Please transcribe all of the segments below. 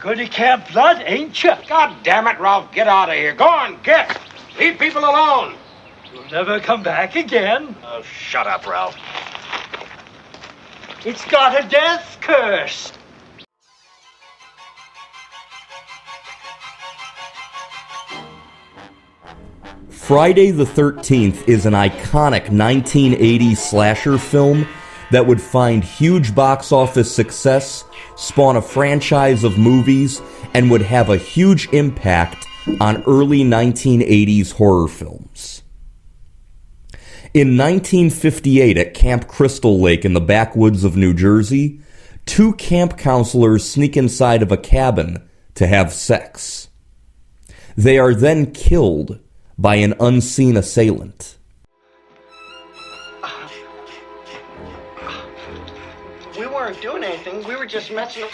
You're going to Camp Blood, ain't you? God damn it, Ralph, get out of here. Go on, get. Leave people alone. You'll never come back again. Oh, shut up, Ralph. It's got a death curse. Friday the 13th is an iconic 1980s slasher film that would find huge box office success, spawn a franchise of movies, and would have a huge impact on early 1980s horror films. In 1958 at Camp Crystal Lake in the backwoods of New Jersey, two camp counselors sneak inside of a cabin to have sex. They are then killed by an unseen assailant. We weren't doing anything. We were just messing around.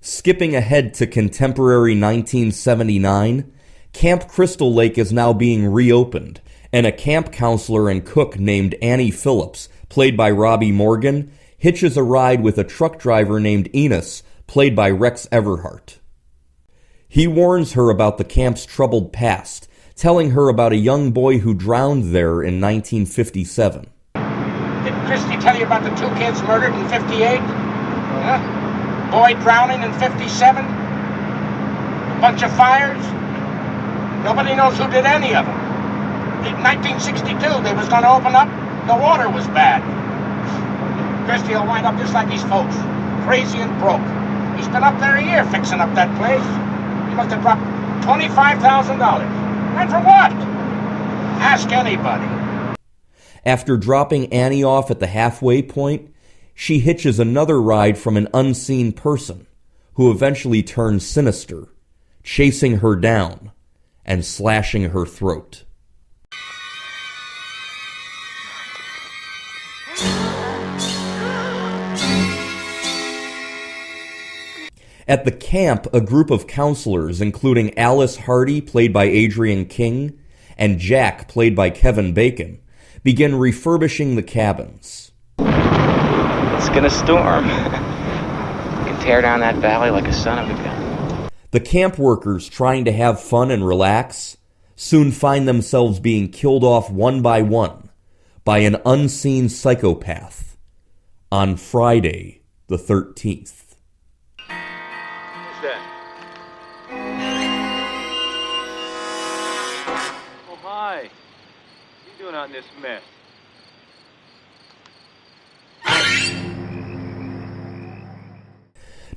Skipping ahead to contemporary 1979, Camp Crystal Lake is now being reopened, and a camp counselor and cook named Annie Phillips, played by Robbie Morgan, hitches a ride with a truck driver named Enos, played by Rex Everhart. He warns her about the camp's troubled past, telling her about a young boy who drowned there in 1957. Did Christy tell you about the two kids murdered in 58? Huh? Boy drowning in 57? A bunch of fires? Nobody knows who did any of them. In 1962, they was going to open up. The water was bad. Christy will wind up just like these folks, crazy and broke. He's been up there a year fixing up that place. He must have dropped $25,000. And for what? Ask anybody. After dropping Annie off at the halfway point, she hitches another ride from an unseen person, who eventually turns sinister, chasing her down and slashing her throat. At the camp, a group of counselors, including Alice Hardy, played by Adrienne King, and Jack, played by Kevin Bacon, begin refurbishing the cabins. It's gonna storm. We can tear down that valley like a son of a gun. The camp workers, trying to have fun and relax, soon find themselves being killed off one by an unseen psychopath on Friday the 13th. Oh, hi. What are you doing out in this mess?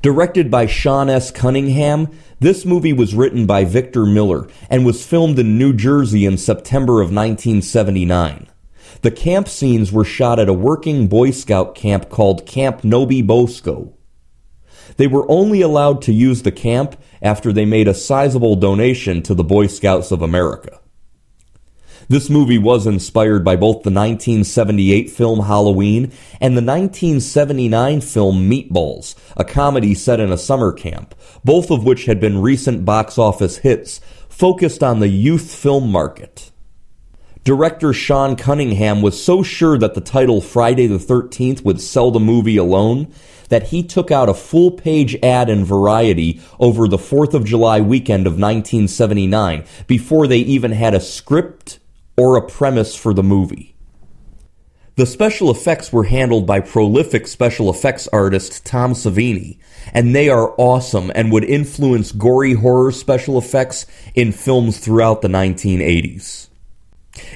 Directed by Sean S. Cunningham, this movie was written by Victor Miller and was filmed in New Jersey in September of 1979. The camp scenes were shot at a working Boy Scout camp called Camp Nobi Bosco. They were only allowed to use the camp after they made a sizable donation to the Boy Scouts of America. This movie was inspired by both the 1978 film Halloween and the 1979 film Meatballs, a comedy set in a summer camp, both of which had been recent box office hits focused on the youth film market. Director Sean Cunningham was so sure that the title Friday the 13th would sell the movie alone that he took out a full-page ad in Variety over the 4th of July weekend of 1979 before they even had a script or a premise for the movie. The special effects were handled by prolific special effects artist Tom Savini, and they are awesome and would influence gory horror special effects in films throughout the 1980s.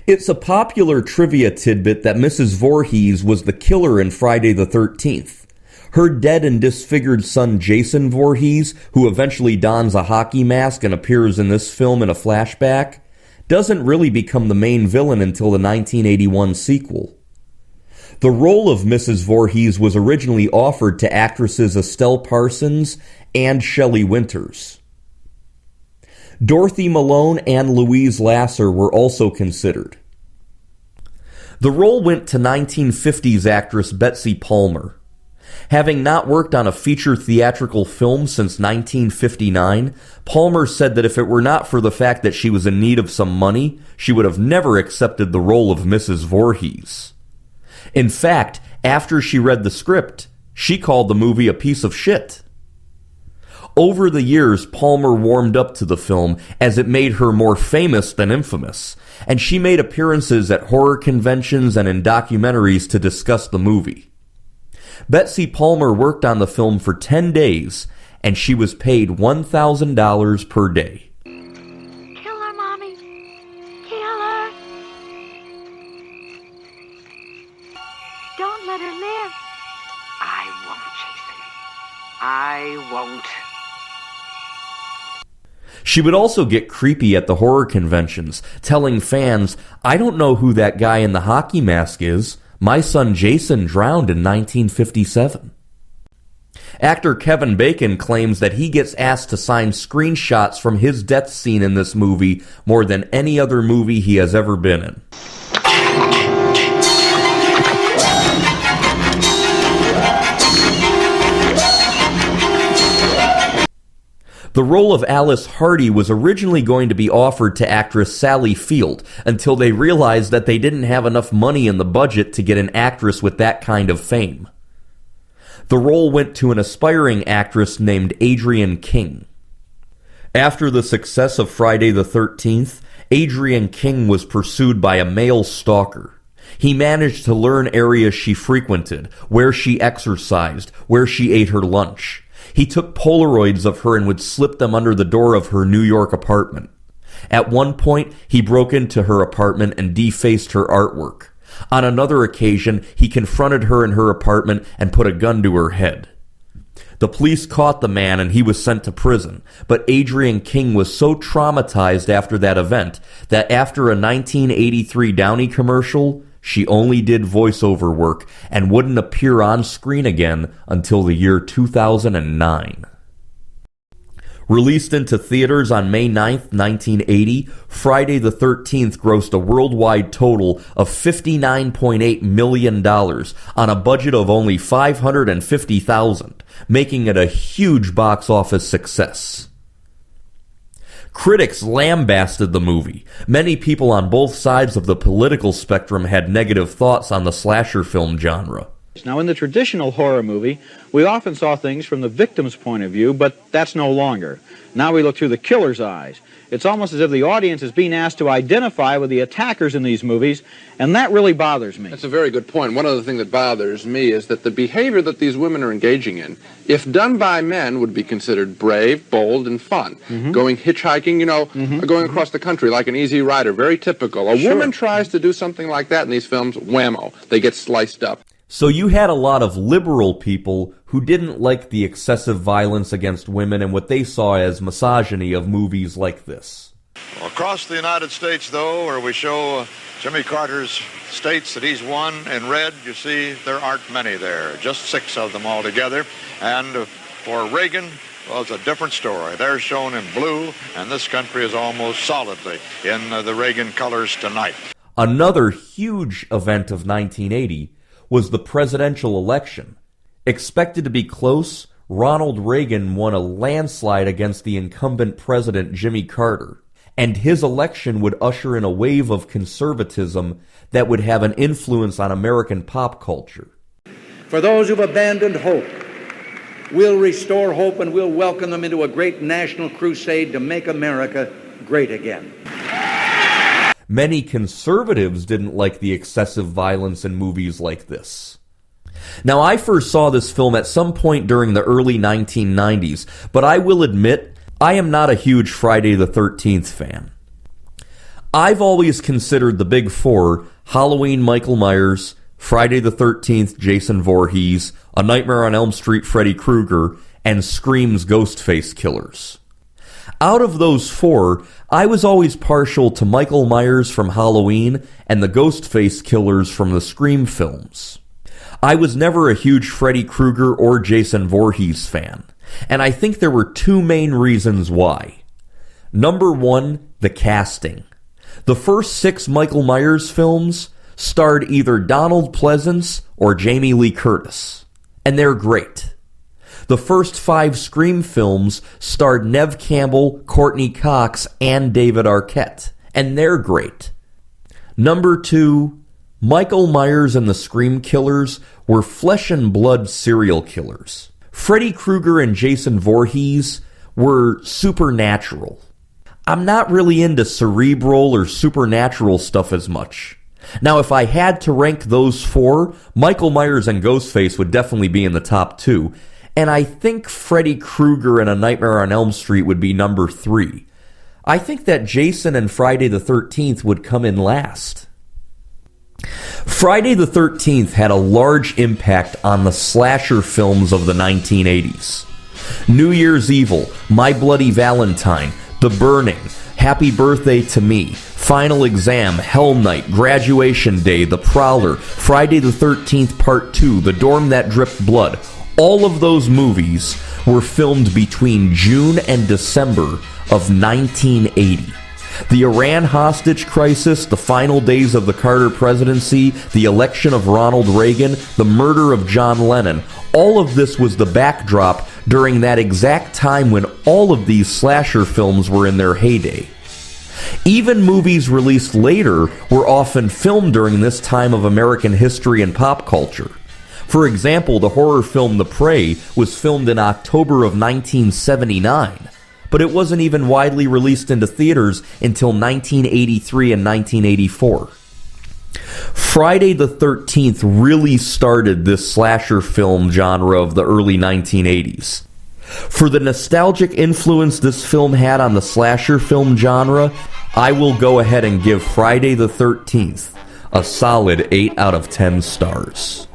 It's a popular trivia tidbit that Mrs. Voorhees was the killer in Friday the 13th. Her dead and disfigured son Jason Voorhees, who eventually dons a hockey mask and appears in this film in a flashback, doesn't really become the main villain until the 1981 sequel. The role of Mrs. Voorhees was originally offered to actresses Estelle Parsons and Shelley Winters. Dorothy Malone and Louise Lasser were also considered. The role went to 1950s actress Betsy Palmer. Having not worked on a feature theatrical film since 1959, Palmer said that if it were not for the fact that she was in need of some money, she would have never accepted the role of Mrs. Voorhees. In fact, after she read the script, she called the movie a piece of shit. Over the years, Palmer warmed up to the film as it made her more famous than infamous, and she made appearances at horror conventions and in documentaries to discuss the movie. Betsy Palmer worked on the film for 10 days, and she was paid $1,000 per day. Kill her, Mommy. Kill her. Don't let her live. I won't, Jason. I won't. She would also get creepy at the horror conventions, telling fans, "I don't know who that guy in the hockey mask is. My son Jason drowned in 1957. Actor Kevin Bacon claims that he gets asked to sign screenshots from his death scene in this movie more than any other movie he has ever been in. The role of Alice Hardy was originally going to be offered to actress Sally Field until they realized that they didn't have enough money in the budget to get an actress with that kind of fame. The role went to an aspiring actress named Adrienne King. After the success of Friday the 13th, Adrienne King was pursued by a male stalker. He managed to learn areas she frequented, where she exercised, where she ate her lunch. He took Polaroids of her and would slip them under the door of her New York apartment. At one point, he broke into her apartment and defaced her artwork. On another occasion, he confronted her in her apartment and put a gun to her head. The police caught the man and he was sent to prison, but Adrienne King was so traumatized after that event that after a 1983 Downey commercial, she only did voiceover work and wouldn't appear on screen again until the year 2009. Released into theaters on May 9th, 1980, Friday the 13th grossed a worldwide total of $59.8 million on a budget of only $550,000, making it a huge box office success. Critics lambasted the movie. Many people on both sides of the political spectrum had negative thoughts on the slasher film genre. Now, in the traditional horror movie, we often saw things from the victim's point of view, but that's no longer. Now we look through the killer's eyes. It's almost as if the audience is being asked to identify with the attackers in these movies, and that really bothers me. That's a very good point. One other thing that bothers me is that the behavior that these women are engaging in, if done by men, would be considered brave, bold, and fun. Going hitchhiking, going across the country like an easy rider, very typical. A woman tries to do something like that in these films, whammo, they get sliced up. So you had a lot of liberal people who didn't like the excessive violence against women and what they saw as misogyny of movies like this. Well, across the United States, though, where we show Jimmy Carter's states that he's won in red, you see there aren't many there, just 6 of them altogether. And for Reagan, well, it's a different story. They're shown in blue, and this country is almost solidly in the Reagan colors tonight. Another huge event of 1980 was the presidential election. Expected to be close, Ronald Reagan won a landslide against the incumbent president Jimmy Carter, and his election would usher in a wave of conservatism that would have an influence on American pop culture. For those who've abandoned hope, we'll restore hope and we'll welcome them into a great national crusade to make America great again. Many conservatives didn't like the excessive violence in movies like this. Now, I first saw this film at some point during the early 1990s, but I will admit, I am not a huge Friday the 13th fan. I've always considered the big four, Halloween Michael Myers, Friday the 13th Jason Voorhees, A Nightmare on Elm Street Freddy Krueger, and Scream's Ghostface killers. Out of those four, I was always partial to Michael Myers from Halloween and the Ghostface killers from the Scream films. I was never a huge Freddy Krueger or Jason Voorhees fan, and I think there were 2 main reasons why. Number 1, the casting. The first 6 Michael Myers films starred either Donald Pleasence or Jamie Lee Curtis. and they're great. The first 5 Scream films starred Neve Campbell, Courtney Cox, and David Arquette, and they're great. Number 2, Michael Myers and the Scream Killers were flesh and blood serial killers. Freddy Krueger and Jason Voorhees were supernatural. I'm not really into cerebral or supernatural stuff as much. Now, if I had to rank those 4, Michael Myers and Ghostface would definitely be in the top 2, and I think Freddy Krueger and A Nightmare on Elm Street would be number 3. I think that Jason and Friday the 13th would come in last. Friday the 13th had a large impact on the slasher films of the 1980s. New Year's Evil, My Bloody Valentine, The Burning, Happy Birthday to Me, Final Exam, Hell Night, Graduation Day, The Prowler, Friday the 13th Part 2, The Dorm That Dripped Blood. All of those movies were filmed between June and December of 1980. The Iran hostage crisis, the final days of the Carter presidency, the election of Ronald Reagan, the murder of John Lennon, all of this was the backdrop during that exact time when all of these slasher films were in their heyday. Even movies released later were often filmed during this time of American history and pop culture. For example, the horror film The Prey was filmed in October of 1979, but it wasn't even widely released into theaters until 1983 and 1984. Friday the 13th really started this slasher film genre of the early 1980s. For the nostalgic influence this film had on the slasher film genre, I will go ahead and give Friday the 13th a solid 8 out of 10 stars.